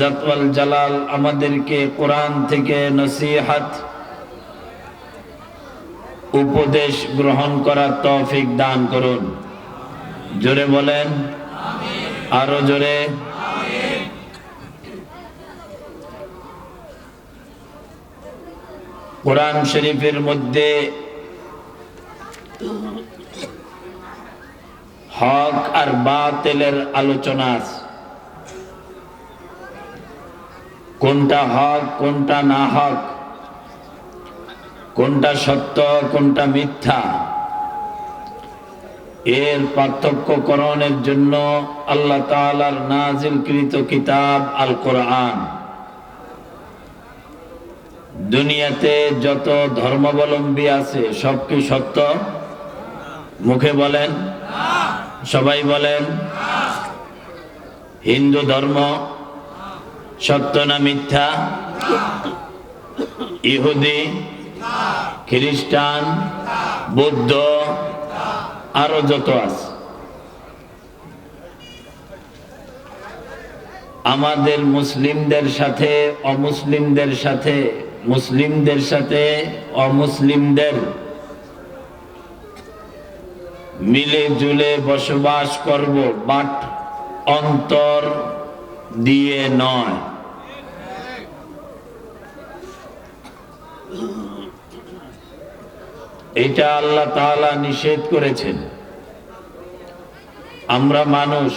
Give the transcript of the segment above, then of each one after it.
ইজ্জত ওয়াল জালাল আমাদেরকে কোরআন থেকে নসিহত উপদেশ গ্রহণ করার তৌফিক দান করুন। জোরে বলেন আমিন। আরো জোরে আমিন। কোরআন শরীফের মধ্যে হক আর বাতিলের আলোচনা আছে। কোনটা হক কোনটা না হক, কোনটা সত্য কোনটা মিথ্যা, এর পার্থক্যকরণের জন্য আল্লাহ তাআলার নাজিলকৃত কিতাব আল কোরআন। দুনিয়াতে যত ধর্মাবলম্বী আছে সব কি সত্য? মুখে বলেন সবাই বলেন। হিন্দু ধর্ম সত্য না মিথ্যা? ইহুদি, খ্রিস্টান, বৌদ্ধ, আরো যত আছে, আমাদের মুসলিমদের সাথে অমুসলিমদের সাথে, মুসলিমদের সাথে অমুসলিমদের মিলে জুলে বসবাস করব, বাট অন্তর দিয়ে নয়। এটা আল্লাহ তাআলা নিষেধ করেছেন। আমরা মানুষ,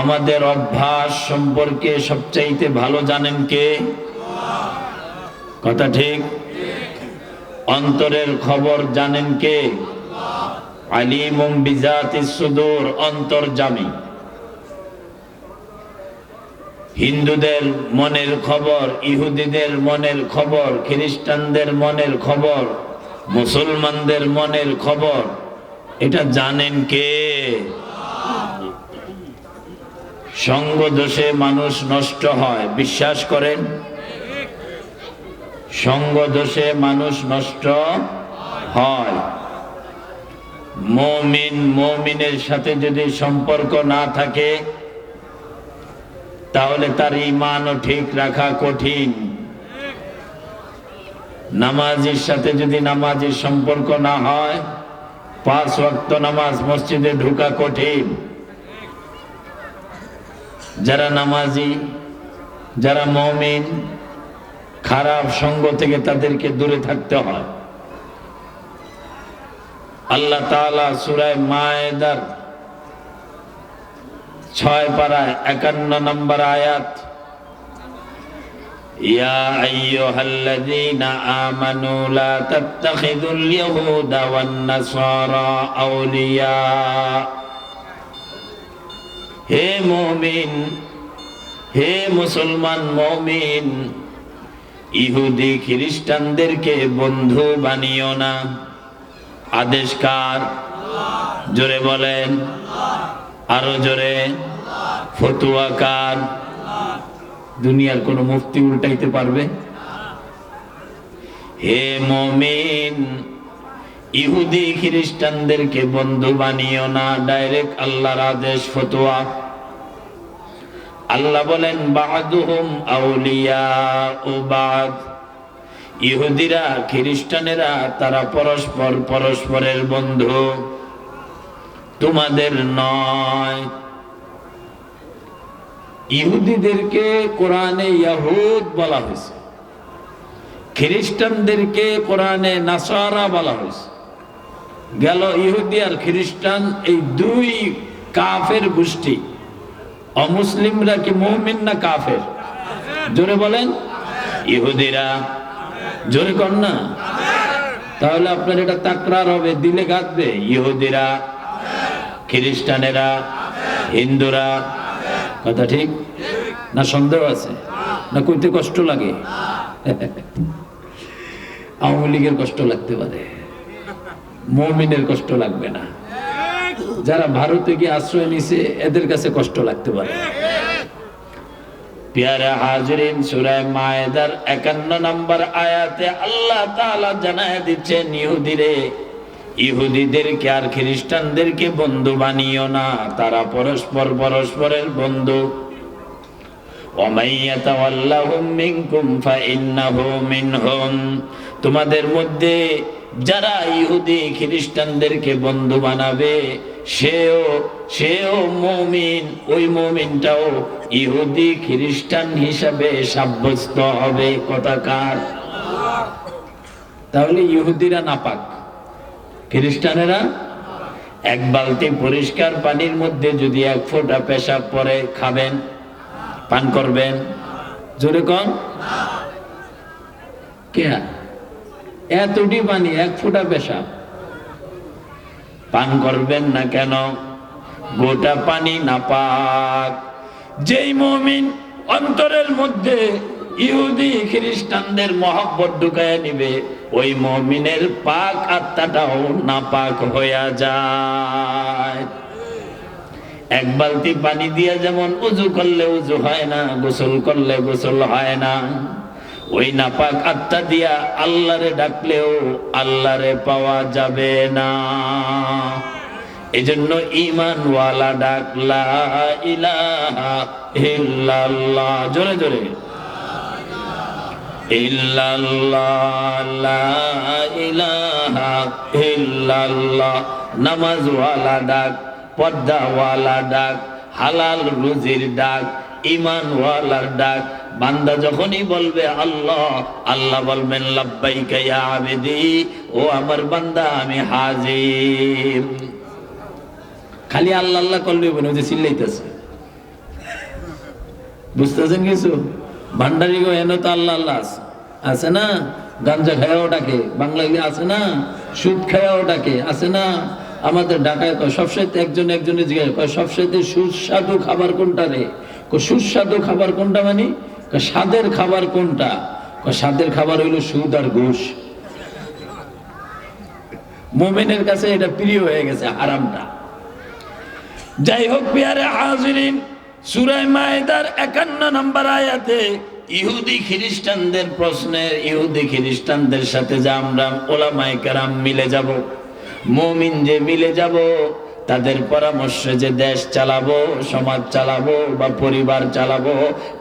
আমাদের অভ্যাস সম্পর্কে সবচাইতে ভালো জানেন কে? কথা ঠিক? অন্তরের খবর জানেন কে? আলিমুম বিজাতিস সুদূর, অন্তর্যামী। হিন্দুদের মনের খবর, ইহুদিদের মনের খবর, খ্রিস্টানদের মনের খবর, মুসলমানদের মনের খবর, এটা জানেন কে? সঙ্গ দোষে মানুষ নষ্ট হয়, বিশ্বাস করেন? সঙ্গ দোষে মানুষ নষ্ট হয়। মুমিন মুমিনের সাথে যদি সম্পর্ক না থাকে তাহলে তার ঈমানও ঠিক রাখা কঠিন। নামাজের সাথে যদি নামাজের সম্পর্ক না হয়, 5 ওয়াক্ত নামাজ মসজিদে ঢোকা কঠিন। যারা নামাজি, যারা মুমিন, খারাপ সঙ্গ থেকে তাদেরকে দূরে থাকতে হয়। আল্লাহ তাআলা সূরা মায়েদার 6 পারায় 51 নম্বর আয়াত, ইয়া আইয়ুহাল্লাযীনা আমানু লা তাত্তাখিযুল ইয়াহুদা ওয়ান নাসারা আউলিয়া। হে মুমিন, হে মুসলমান মুমিন, ইহুদি খ্রিস্টানদেরকে বন্ধু বানিও না। আদেশ কার? জোরে বলেন আরো জোরে। ফতোয়া কার? দুনিয়ার কোন মুফতি উল্টাইতে পারবে? হে মুমিন, ইহুদি খ্রিস্টানদেরকে বন্ধু বানিও না, ডাইরেক্ট আল্লাহর আদেশ, ফতোয়া। আল্লাহ বলেন বা'দুহুম আউলিয়াউ বা'দ, ইহুদিরা খ্রিস্টানেরা তারা পরস্পর পরস্পরের বন্ধু, তোমাদের নয়। ইহুদিদেরকে কোরআনে ইয়াহুদ বলা হয়েছে, খ্রিস্টানদেরকে কোরআনে নাসারা বলা হয়েছে। গেল ইহুদি আর খ্রিস্টান, এই দুই কাফের গোষ্ঠী। অমুসলিমরা কি মুমিন না কাফের? জোরে বলেন। ইহুদিরা, জোরে কর না। তাহলে আপনার এটা তাকরার হবে, দিলে গাঁথবে। ইহুদিরা, খ্রিস্টানেরা, হিন্দুরা। কথা ঠিক না? সন্দেহ আছে না? কইতে কষ্ট লাগে? আওয়ামী লীগের কষ্ট লাগতে পারে, মুমিনের কষ্ট লাগবে না। যারা ভারতে গিয়ে আশ্রয় নিছে এদের কাছে কষ্ট লাগতে পারে। প্যারা হাজরিন, সূরা মায়েদার 51 নম্বর আয়াতে আল্লাহ তাআলা জানায় দিচ্ছেন, ইহুদিরে ইহুদিদেরকে আর খ্রিস্টানদেরকে বন্ধু বানিও না, তারা পরস্পর পরস্পরের বন্ধু। তোমাদের মধ্যে যারা ইহুদি খ্রিস্টানদেরকে বন্ধু বানাবে সেও মুমিন, ওই মুমিনটাও ইহুদি খ্রিস্টান হিসাবে সাব্যস্ত হবে। কথাকার, তাহলে ইহুদিরা নাপাক, খ্রিস্টানেরা। এক বালতি পরিষ্কার পানির মধ্যে যদি এক ফোঁটা পেশাব পরে খাবেন, পান করবেন? জোরে কন। কে এতটি পানি, এক ফোঁটা পেশাব পান করবেন না কেন? গোটা পানি নাপাক। যেই মুমিন অন্তরের মধ্যে ইহুদি খ্রিস্টানদের মহব্বত ঢুকায় নিবে, ওই মুমিনের পাক আত্মাটাও নাপাক হইয়া যায়। এক বালতি পানি দিয়ে যেমন উযু করলে উযু হয় না, গোসল করলে গোসল হয় না, ওই নাপাক আত্মা দিয়া আল্লাহরে ডাকলেও আল্লাহরে পাওয়া যাবে না। এজন্য ঈমানওয়ালা ডাক লা ইলাহা ইল্লাল্লাহ, জোরে জোরে ইল্লাল্লাহ, লা ইলাহা ইল্লাল্লাহ। নামাজওয়ালা ডাক, পর্দাওয়ালা ডাক, হালাল রুজির ডাক, ঈমানওয়ালার ডাক। বান্দা যখনই বলবে আল্লাহ, আল্লাহ বলবেন লাব্বাইকা ইয়া আবদি, ও আমার বান্দা আমি হাজির। খালি আল্লাহ আল্লাহ করলে হবে না, ওই যে চিল্লাইতেছে, বুঝতেছেন কিছু? ভান্ডারি গো এনে তো আল্লাহ আল্লাহ আছে না? গাঞ্জা খায়াও ডাকে, বাংলা আছে না? সুদ খায়াও ডাকে, আছে না? আমাদের ঢাকায় সবসাইতে একজনের জিজ্ঞাসা করে, সবসাইতে সুস্বাদু খাবার কোনটা রে? সুস্বাদু খাবার কোনটা মানে? স্বাদের খাবার কোনটা? স্বাদের খাবার হইল সুদ আর ঘুষ। মুমিনের কাছে এটা প্রিয় হয়ে গেছে, হারামটা। যাই হোক পিয়ারে হাজিরিন, সূরা মায়েদার 51 নম্বর আয়াতে ইহুদি খ্রিস্টানদের প্রশ্নের, ইহুদি খ্রিস্টানদের সাথে যে আমরা ওলামায়ে কেরাম মিলে যাব, মুমিন যে মিলে যাব, তাদের পরামর্শে যে দেশ চালাবো, সমাজ চালাবো বা পরিবার চালাবো,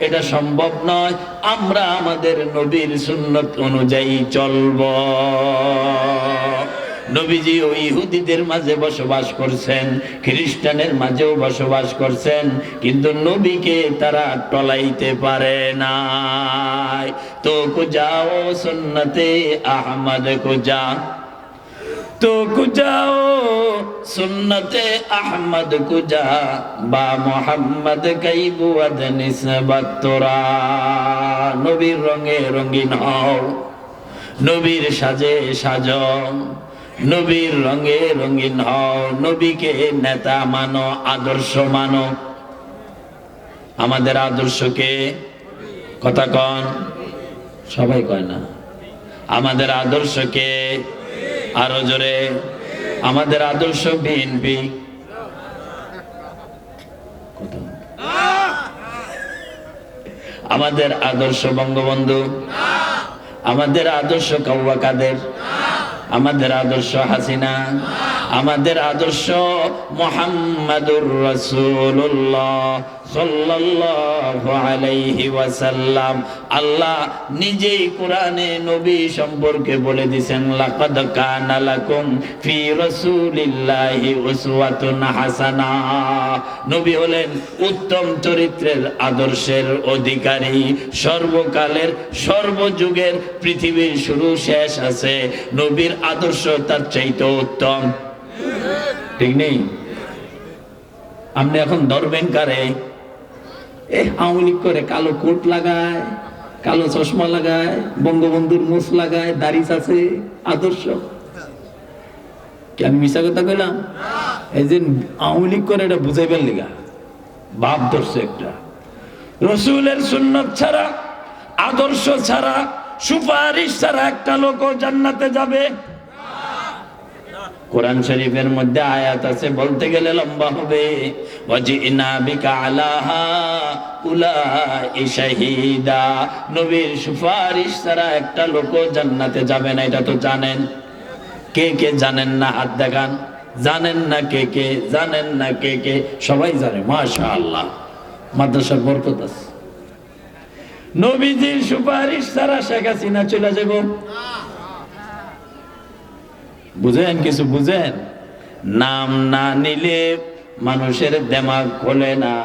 এটা সম্ভব নয়। আমরা আমাদের নবীর সুন্নত অনুযায়ী চলবো। নবীজি ওই ইহুদিদের মাঝে বসবাস করছেন, খ্রিস্টানের মাঝেও বসবাস করছেন, কিন্তু নবীকে তারা টলাইতে পারে না। তো যাও সুন্নতে আহমদ কো যা, তো যাও সুন্নতে আহমদ কো যা, বা মোহাম্মদ কাই বুয়াদ নিসবত তোরা। নবীর রঙে রঙিন হও, নবীর সাজে সাজো, নবীর রঙে রঙিন হও, নবীকে নেতা মানো, আদর্শ মানো। আমাদের আদর্শকে, কথা কন, সবাই কয় না। আমাদের আদর্শকে, আরো জোরে, আমাদের আদর্শ বিএনপি। আমাদের আদর্শ বঙ্গবন্ধু, আমাদের আদর্শ কাউয়া কাদের, আমাদের আদর্শ হাসিনা, আমাদের আদর্শ মুহাম্মাদুর রাসূলুল্লাহ সাল্লাল্লাহু আলাইহি ওয়াসাল্লাম। আল্লাহ নিজেই কোরআনে নবী সম্পর্কে বলে দিয়েছেন, লাকাদ কানা লাকুম ফি রাসূলিল্লাহি উসওয়াতুন হাসানা। নবী হলেন উত্তম চরিত্রের, আদর্শের অধিকারী। সর্বকালের, সর্বযুগের, পৃথিবীর শুরু শেষ আছে, নবীর আদর্শ তার চাইতে উত্তম। ঠিক নেই? আপনি এখন ধরবেন কারে? আওয়ামী লীগ করে, কালো কোট লাগায়, কালো চশমা লাগায়, বঙ্গবন্ধুর মুছ লাগায়, দাড়ি আছে, আদর্শ। কি আমি মিশা কথা কইলাম? এই যে আওয়ামী লীগ করে, এটা বুঝাইবার লিগা ভাব ধরছে একটা। রসুলের সুন্নত ছাড়া, আদর্শ ছাড়া, সুপারিশ ছাড়া একটা লোকও জান্নাতে যাবে? কোরআন শরীফের মধ্যে আয়াত আছে, বলতে গেলে লম্বা হবে। ওয়াজিনা বিকা আলা হাউলাই শাহিদা। নবীর সুপারিশ ছাড়া একটা লোকও জান্নাতে যাবে না, এটা তো জানেন। কে কে জানেন না হাত দেখান। জানেন না কে কে, জানেন না কে কে, সবাই জানে। মাশাআল্লাহ, মাদ্রাসার বরকত আছে। নবীজির সুপারিশ ছাড়া শেখ হাসিনা চলে যাব? বুঝেন কিছু বুঝেন? নাম না নিলে মানুষের দেমাগ খোলে না,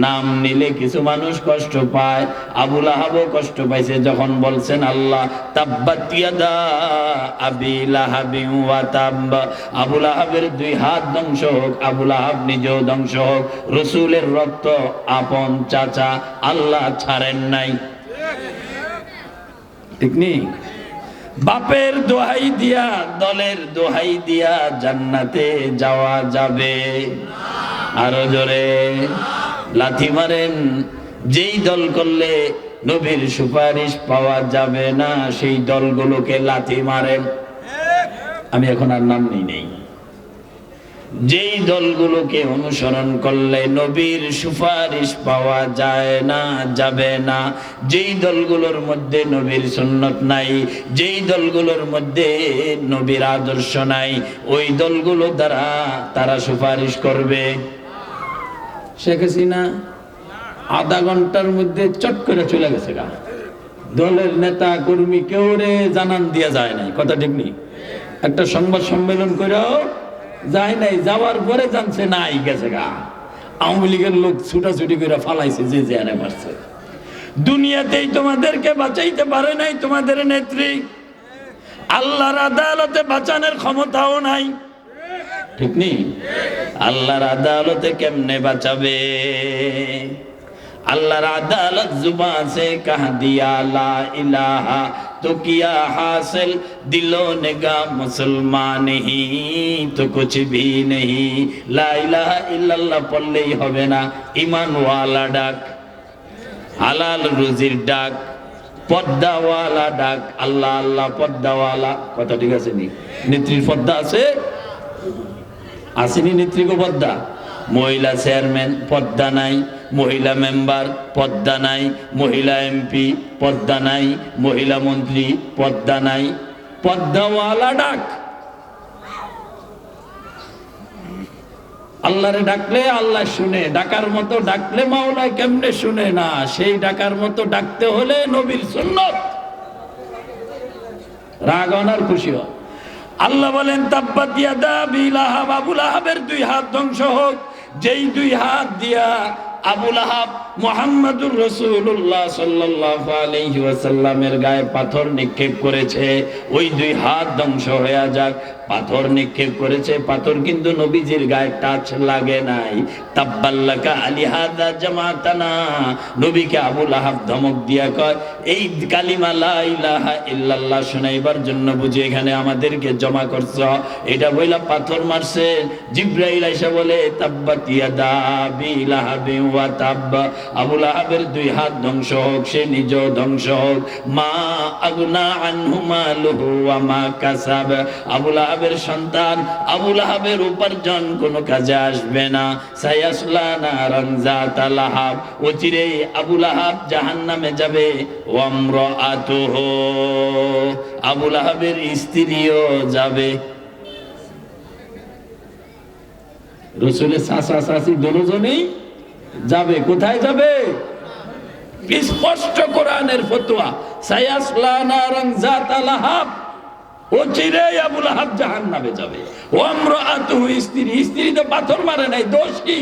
নাম নিলে কিছু মানুষ কষ্ট পায়। আবুল আহাবও কষ্ট পাইছে যখন বলছেন আল্লাহ তাব্বাত ইয়াদা আবি লাহাবি ওয়া তাব, আবুল আহাবের দুই হাত ধ্বংস হোক, আবুল আহাব নিজেও ধ্বংস হোক। রাসূলের রক্ত আপন চাচা আল্লাহ ছাড়েন নাই, ঠিক নেই? বাপের দোহাই দিয়া, দলের দোহাই দিয়া জান্নাতে যাওয়া যাবে? আরো জোরে লাথি মারেন। যেই দল করলে নবীর সুপারিশ পাওয়া যাবে না সেই দলগুলোকে লাথি মারেন। আমি এখন আর নাম নেই। যেই দলগুলোকে অনুসরণ করলে নবীর সুপারিশ পাওয়া যায় না, যাবে না, যেই দলগুলোর মধ্যে নবীর সুন্নত নাই, যেই দলগুলোর মধ্যে নবীর আদর্শ নাই, ওই দলগুলো দ্বারা তারা সুপারিশ করবে। শেখ হাসিনা আধা ঘন্টার মধ্যে চট করে চলে গেছে গা। দলের নেতা কর্মী কেউ রে জানান দিয়া যায় নাই, কথা ঠিক নেই? একটা সংবাদ সম্মেলন করেও যায় নাই, যাওয়ার পরে জানছে নাই গেছে গা। আওয়ামী লীগের লোক ছুটাছুটি করে ফালাইছে যে জেনে পারছে। দুনিয়াতেই তোমাদেরকে বাঁচাইতে পারে নাই তোমাদের নেত্রী, আল্লাহর আদালতে বাঁচানোর ক্ষমতাও নাই, ঠিক নেই? আল্লাহর আদালতে কেমনে বাঁচাবে? আল্লাহর আদালত জুবা से कह दिया ला इलाहा तो किया हासिल दिलो निगाह मुसलमान ही तो कुछ भी नहीं। লা ইলাহা ইল্লাল্লাহ পড়লেই হবে না, ঈমানওয়ালা ডাক, হালাল রুজির ডাক, পর্দাওয়ালা ডাক। আল্লাহ আল্লাহ পর্দাওয়ালা, কথা ঠিক আছে নি? নেত্রীর পর্দা আছে? আসেনি নেত্রীকে পর্দা? মহিলা চেয়ারম্যান পর্দা নাই, মহিলা মেম্বার পর্দা নাই, মহিলা এমপি পর্দা নাই, মহিলা মন্ত্রী পর্দা নাই। পর্দাওয়ালা ডাক। আল্লাহরে ডাকলে আল্লাহ শুনে, ডাকার মতো ডাকলে মাওলা কেমনে শুনে না? সেই ডাকার মতো ডাকতে হলে নবীর সুন্নত। রাগ অনার খুশি হয়। আল্লাহ বলেন তাব্বাত ইয়াদা আবি লাহাব, আবুল আহাবের দুই হাত ধ্বংস হোক। যেই দুই হাত দিয়া আবুল আহাব মুহাম্মাদুর রাসূলুল্লাহ সাল্লাল্লাহু আলাইহি ওয়াসাল্লামের গায়ে পাথর নিক্ষেপ করেছে, ওই দুই হাত ধ্বংস হয়ে যাক। পাথর নিক্ষেপ করেছে, পাথর কিন্তু নবীজির গায়ে টাচ লাগে নাই। তাব্বাল্লাকা আলিহাদা জামাতানা, নবীকে আবুল আহাব ধমক দিয়া কয় এই কালিমা লা ইলাহা ইল্লাল্লাহ শোনাইবার জন্য বুঝি এখানে আমাদেরকে জমা করছ? এটা বইলা পাথর মারছে। জিবরাইল আইসা বলে তাব্বাত ইয়াদা আবি লাহাবি ওয়া তাব, আবুল আহাবের দুই হাত ধ্বংস হোক, সে নিজেও ধ্বংস হোক। মা আগনা আনহু মালুহু ওয়া মা কাসাব, আবুল আহাবের সন্তান আবুল আহাবের উপার্জন কোনো কাজে আসবে না। সায়াসলা নারান যাতা লাহাব, অচিরে আবুল আহাব জাহান্নামে যাবে। ওয়ামরাআতুহু, আবুল আহাবের স্ত্রীও যাবে। রাসূলের চাচা চাচি দুজনেই যাবে। কোথায় যাবে? স্পষ্ট কোরআনের ফতোয়া, সায়াসলা নারান যাতা লাহাব, অচিরে আবুল আহাব জাহান্নামে যাবে। ওয়ামরাআতুহু, স্ত্রী, স্ত্রী তো পাথর মারে নাই, দোষ কি?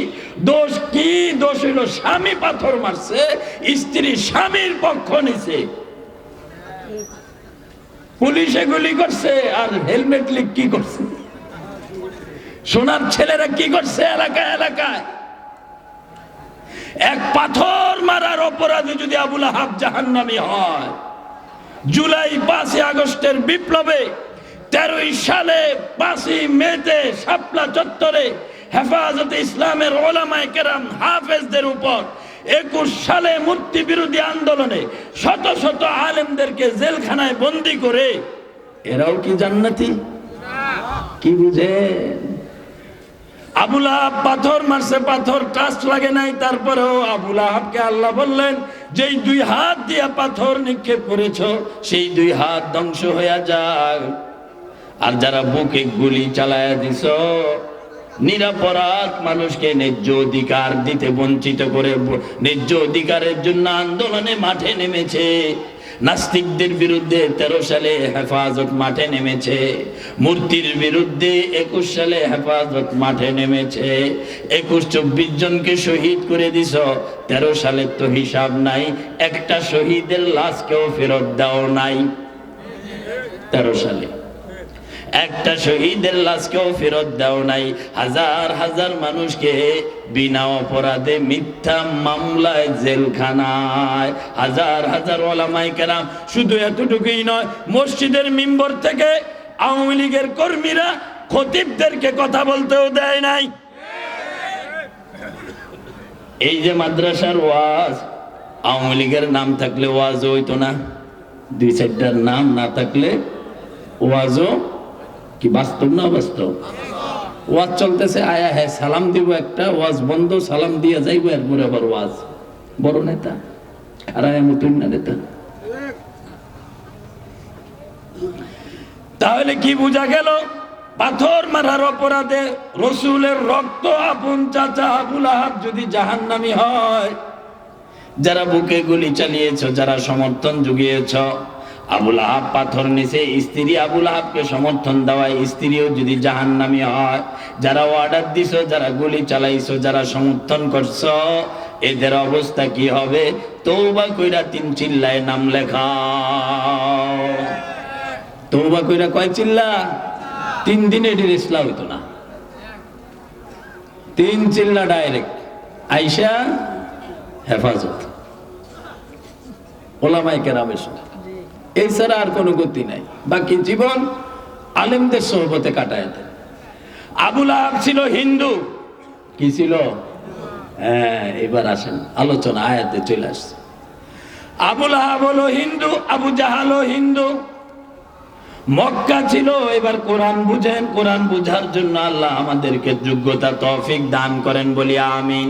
দোষ কি? দোষ হলো স্বামী পাথর মারছে, স্ত্রী স্বামীর পক্ষ নিছে। পুলিশে গুলি করছে আর হেলমেট লিক কি করছে? সোনার ছেলেরা কি করছে এলাকায় এলাকায়? এক পাথর মারার অপরাধে যদি আবুল আহাব জাহান্নামী হয়, জুলাই 5 আগস্টের বিপ্লবে 13 সালে 5 মেতে শাপলা চত্বরে হেফাজতে ইসলামের ওলামায়ে কেরাম হাফেজদের উপর 21 সালে মূর্তি বিরোধী আন্দোলনে শত শত আলেমদেরকে জেলখানায় বন্দী করে, এরাও কি জান্নাতি? কি বুঝে? আবুল আহাব পাথর মারছে, পাথর টাচ লাগে নাই, তারপরেও আবুল আহাবকে আল্লাহ বললেন যেই দুই হাত দিয়া পাথর নিক্ষেপ করেছ সেই দুই হাত ধ্বংস হয়ে যাক। আর যারা বুকে গুলি চালায়া দিছ, নিরপরাধ মানুষকে ন্যায্য অধিকার দিতে বঞ্চিত করে ন্যায্য অধিকারের জন্য আন্দোলনে মাঠে নেমেছে। নাস্তিকদের বিরুদ্ধে 13 সালে হেফাজত মাঠে নেমেছে, মূর্তির বিরুদ্ধে 21 সালে হেফাজত মাঠে নেমেছে। 21-24 জনকে শহীদ করে দিছ, 13 সালের তো হিসাব নাই, একটা শহীদের লাশকেও ফেরত দাও নাই। 13 সালে একটা শহীদের লাশকেও ফেরত দাও নাই। হাজার হাজার মানুষকে বিনা অপরাধে মিথ্যা মামলায় জেলখানায়, হাজার হাজার ওলামায়ে কেরাম। শুধু এতটুকুই নয়, মসজিদের মিম্বর থেকে আওয়ামী লীগের কর্মীরা খতিবদেরকে কথা বলতেও দেয় নাই। এই যে মাদ্রাসার ওয়াজ, আওয়ামী লীগের নাম থাকলে ওয়াজ হইতো না, 2-4টার নাম না থাকলে ওয়াজও কি বাস্তব না বাস্তব? ওয়াজ চলতেছে, আয়া হ্যাঁ সালাম দিব, একটা ওয়াজ বন্ধ, সালাম দিয়ে যাইব, এরপরে আবার ওয়াজ। বড় নেতা আর আয়া মতুন না নেতা। তাহলে কি বোঝা গেল? পাথর মারার অপরাধে রসুলের রক্ত আপন চাচা আবুল আহাব যদি জাহান্নামী হয়, যারা বুকে গুলি চালিয়েছ, যারা সমর্থন জুগিয়েছ, আবুল আহাব পাথর নিচে স্ত্রী আবুল আহাবকে সমর্থন দেওয়ায় স্ত্রীও যদি জাহান্নামী হয়, যারা অর্ডার দিছ, যারা গুলি চালাইছো, যারা সমর্থন করছো, এদের অবস্থা কি হবে? তওবা কইরা 3 চিল্লায় নাম লেখাও। তওবা কইরা কয় চিল্লা? 3 দিনে এটির ইসলাম হইতো না। 3 চিল্লা ডাইরেক্ট আইসা হেফাজত ওলামায়ে কেরামের সঙ্গে, এছাড়া আর কোনো গতি নাই। বাকি জীবন আলেমদের সোহবতে কাটায় দেন। আবুল আহাব ছিল হিন্দু। কি ছিল? হ্যাঁ, এবার আসেন আলোচনা, আয়াতে চলে আসছে। আবুল আহাব হলো হিন্দু, আবু জাহাল হিন্দু। মক্কা ছিল। এবার কোরআন বুঝেন, কোরআন বুঝার জন্য আল্লাহ আমাদেরকে যোগ্যতা তৌফিক দান করেন বলি আমিন।